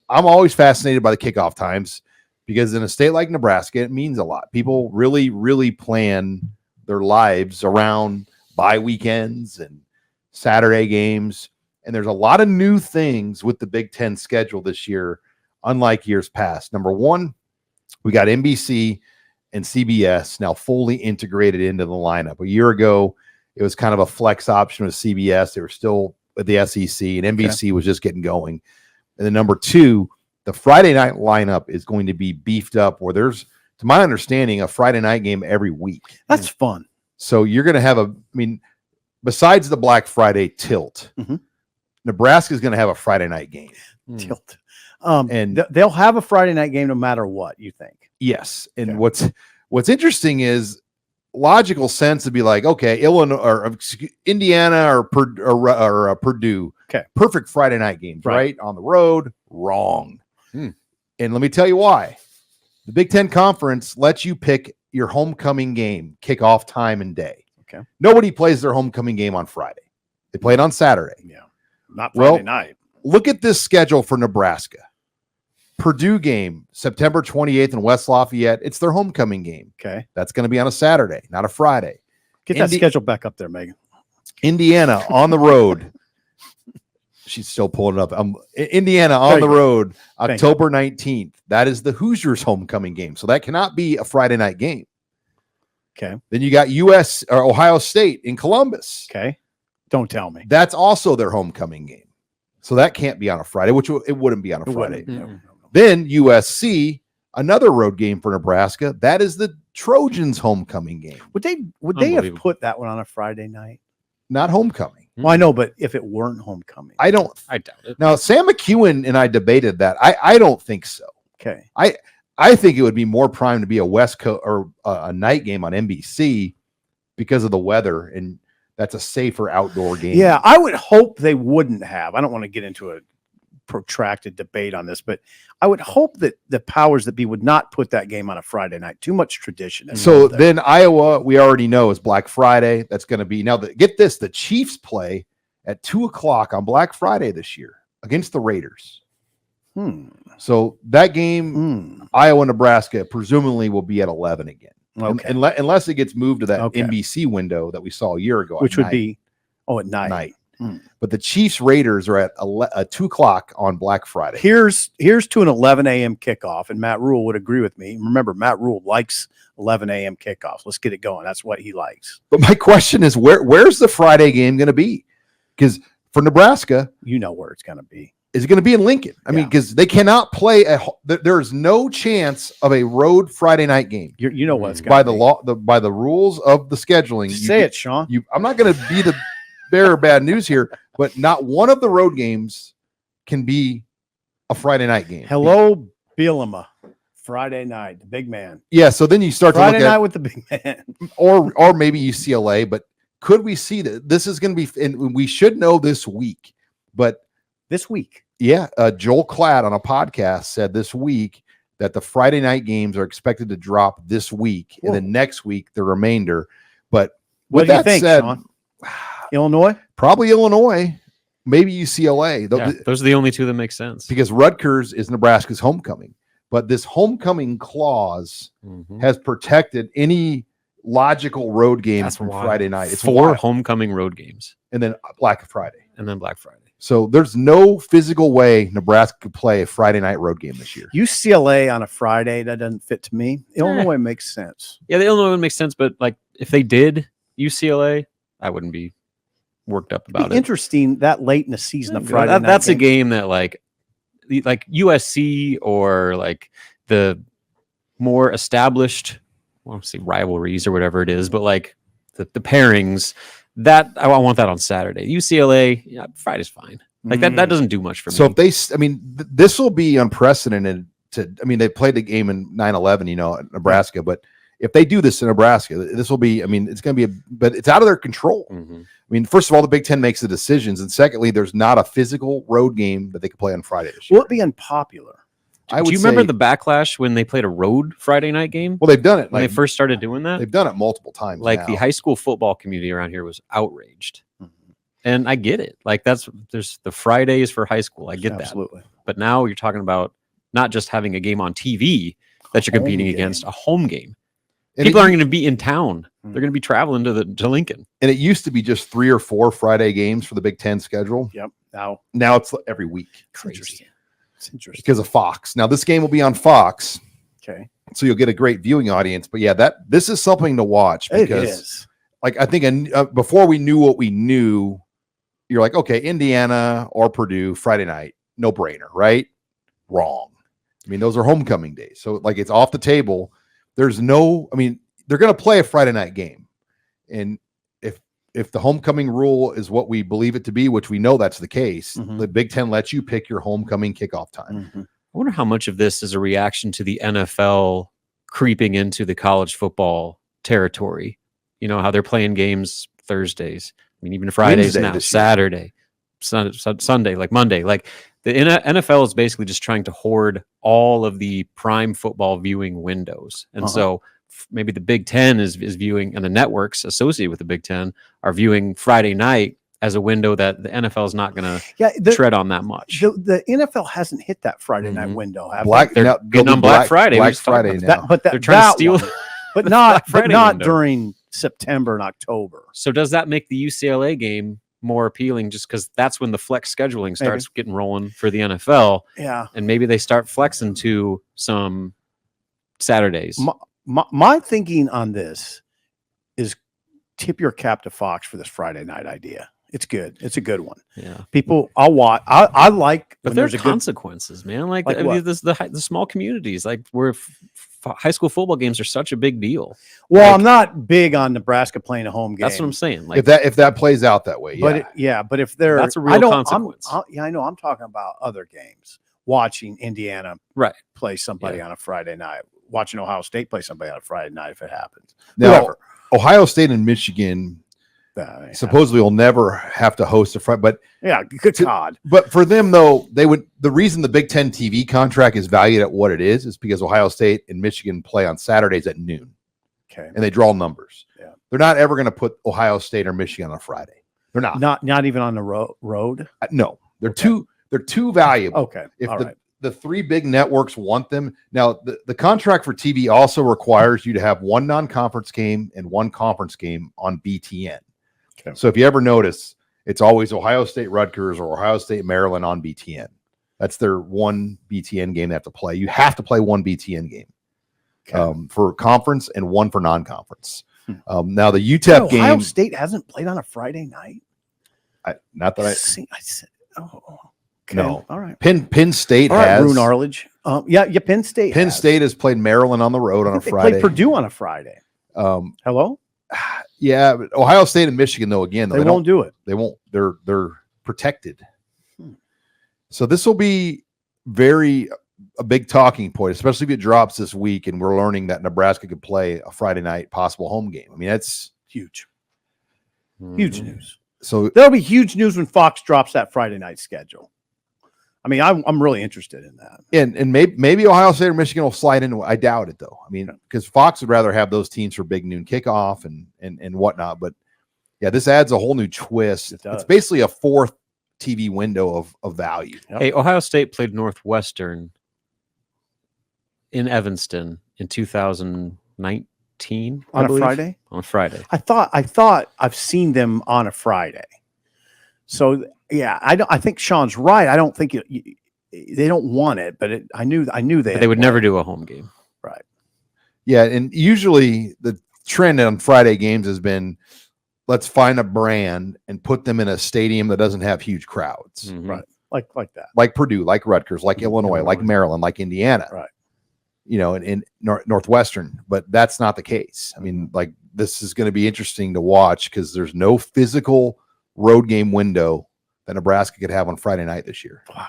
I'm always fascinated by the kickoff times because in a state like Nebraska, it means a lot. People really, really plan their lives around bye weekends and Saturday games. And there's a lot of new things with the Big Ten schedule this year, unlike years past. Number one, we got NBC and CBS now fully integrated into the lineup. A year ago, it was kind of a flex option with CBS. They were still at the SEC, and NBC was just getting going. And then number two, the Friday night lineup is going to be beefed up where there's, to my understanding, a Friday night game every week. That's fun. So you're going to have besides the Black Friday tilt, Nebraska is going to have a Friday night game. Tilt. And they'll have a Friday night game no matter what, you think? Yes. And what's interesting is logical sense to be like, okay, Illinois or Indiana or Purdue, perfect Friday night games, right? On the road, wrong. And let me tell you why. The Big Ten Conference lets you pick your homecoming game, kickoff time and day. Okay. Nobody plays their homecoming game on Friday. They play it on Saturday. Yeah. Not Friday night. Look at this schedule for Nebraska. Purdue game, September 28th in West Lafayette. It's their homecoming game. Okay. That's going to be on a Saturday, not a Friday. Get that schedule back up there, Megan. Indiana on the road. She's still pulling it up. Indiana on the road, October 19th. That is the Hoosiers homecoming game. So that cannot be a Friday night game. Okay. Then you got Ohio State in Columbus. Okay. Don't tell me. That's also their homecoming game. So that can't be on a Friday, which it wouldn't be on a Friday. No. Then USC, another road game for Nebraska. That is the Trojans homecoming game. Would they have put that one on a Friday night? Not homecoming. Well, I know, but if it weren't homecoming, I doubt it. Now, Sam McEwen and I debated that. I don't think so. Okay. I think it would be more prime to be a West Coast or a night game on NBC because of the weather, and that's a safer outdoor game. Yeah, I would hope they wouldn't have. I don't want to get into a protracted debate on this, but I would hope that the powers that be would not put that game on a Friday night. Too much tradition. So then Iowa, we already know, is Black Friday. That's going to be now. Get this: the Chiefs play at 2:00 on Black Friday this year against the Raiders. So that game, Iowa, Nebraska, presumably will be at 11 again. Okay. Unless it gets moved to that NBC window that we saw a year ago, which would be at night. But the Chiefs Raiders are at 2:00 on Black Friday. Here's to an 11 a.m. kickoff, and Matt Rule would agree with me. Remember, Matt Rule likes 11 a.m. kickoffs. Let's get it going. That's what he likes. But my question is, where's the Friday game going to be? Because for Nebraska, you know where it's going to be. Is it going to be in Lincoln? I mean, because they cannot play there is no chance of a road Friday night game. You know what it's going by to be. the law, by the rules of the scheduling. Say it, Sean. I'm not going to be the bearer of bad news here, but not one of the road games can be a Friday night game. Hello, Bielema. Friday night, the big man. Yeah, so then you start Friday to look night at with the big man, or maybe UCLA. But could we see that this is going to be? And we should know this week, but. This week. Yeah. Joel Klatt on a podcast said this week that the Friday night games are expected to drop this week. And then next week, the remainder. But what do you think, Sean? Illinois? Probably Illinois. Maybe UCLA. Those are the only two that make sense. Because Rutgers is Nebraska's homecoming. But this homecoming clause has protected any logical road game from Friday night. It's 4 homecoming road games. And then Black Friday. So there's no physical way Nebraska could play a Friday night road game this year. UCLA on a Friday, that doesn't fit to me. Illinois makes sense. Yeah, the Illinois one makes sense, but like if they did UCLA, I wouldn't be worked up about it. Interesting that late in the season of Friday night. That's a game that like USC or like the more established, I won't say rivalries or whatever it is, but like the pairings. That I want that on Saturday. UCLA, Friday's fine. Like that doesn't do much for me. So if they, this will be unprecedented. They played the game in 9/11, at Nebraska. But if they do this in Nebraska, this will be. It's going to be, but it's out of their control. First of all, the Big Ten makes the decisions, and secondly, there's not a physical road game that they can play on Friday this year. Will it be unpopular? Do you remember the backlash when they played a road Friday night game? Well, they've done it. When they first started doing that? They've done it multiple times. Like the high school football community around here was outraged. And I get it. Like there's the Fridays for high school. I get that. But now you're talking about not just having a game on TV that you're competing against, a home game. And People aren't going to be in town. They're going to be traveling to Lincoln. And it used to be just 3 or 4 Friday games for the Big Ten schedule. Yep. Now it's every week. Crazy. It's interesting. Because of Fox. Now this game will be on Fox. Okay. So you'll get a great viewing audience. But yeah, this is something to watch because it is. like I think before we knew what we knew, you're like, okay, Indiana or Purdue Friday night, no brainer, right? Wrong. I mean, those are homecoming days. So like it's off the table. They're going to play a Friday night game. And if the homecoming rule is what we believe it to be, which we know that's the case, the Big Ten lets you pick your homecoming kickoff time. I wonder how much of this is a reaction to the NFL creeping into the college football territory. You know, how they're playing games Thursdays. I mean, even Fridays Wednesday now, Saturday, Sunday, like Monday. Like the NFL is basically just trying to hoard all of the prime football viewing windows. And so maybe the Big Ten is viewing, and the networks associated with the Big Ten are viewing Friday night as a window that the NFL is not going to tread on that much. The NFL hasn't hit that Friday night window. They're getting on Black Friday. Black Friday now. They're trying to steal, but not during September and October. So does that make the UCLA game more appealing? Just because that's when the flex scheduling starts getting rolling for the NFL. Yeah, and maybe they start flexing to some Saturdays. My thinking on this is tip your cap to Fox for this Friday night idea. It's good. It's a good one. Yeah. People, I'll watch. I like, but there's consequences, man. Like I mean, the small communities, like where high school football games are such a big deal. Well, like, I'm not big on Nebraska playing a home game. That's what I'm saying. Like if that plays out that way, yeah. But if they're, that's a real consequence. I know. I'm talking about other games. Watching Indiana play somebody on a Friday night. Watching Ohio State play somebody on a Friday night if it happens. Now, Ohio State and Michigan supposedly will never have to host a Friday, but good God. But for them though, the reason the Big Ten TV contract is valued at what it is because Ohio State and Michigan play on Saturdays at noon. Okay. And they draw numbers. Yeah. They're not ever going to put Ohio State or Michigan on a Friday. They're not even on the road. No, they're too valuable. Okay. If the 3 big networks want them. Now, the contract for TV also requires you to have 1 non-conference game and 1 conference game on BTN. Okay. So if you ever notice, it's always Ohio State Rutgers or Ohio State Maryland on BTN. That's their 1 BTN game they have to play. You have to play 1 BTN game for conference and 1 for non-conference. Now, the UTEP game. Ohio State hasn't played on a Friday night? Not that I said. Okay. No. All right. Penn State has. Rune Arledge. Penn State. Penn State has played Maryland on the road on a Friday. They played Purdue on a Friday. Hello? Yeah, but Ohio State and Michigan, though, again, they won't do it. They won't. They're protected. So this will be a big talking point, especially if it drops this week and we're learning that Nebraska could play a Friday night possible home game. I mean, that's huge. Huge news. So there'll be huge news when Fox drops that Friday night schedule. I mean, I'm really interested in that. And maybe Ohio State or Michigan will slide into it. I doubt it, though. I mean, because Fox would rather have those teams for big noon kickoff and whatnot. But, yeah, this adds a whole new twist. It's basically a 4th TV window of value. Yep. Hey, Ohio State played Northwestern in Evanston in 2019. On a Friday? On a Friday. I thought I've seen them on a Friday. So – yeah, I think Sean's right. I don't think they don't want it, but I knew they would never do a home game. Right. Yeah, and usually the trend on Friday games has been let's find a brand and put them in a stadium that doesn't have huge crowds. Mm-hmm. Right. Like that. Like Purdue, like Rutgers, like Illinois, like Maryland, like Indiana. Right. You know, in Northwestern, but that's not the case. I mean, like this is going to be interesting to watch because there's no physical road game window that Nebraska could have on Friday night this year. Wow.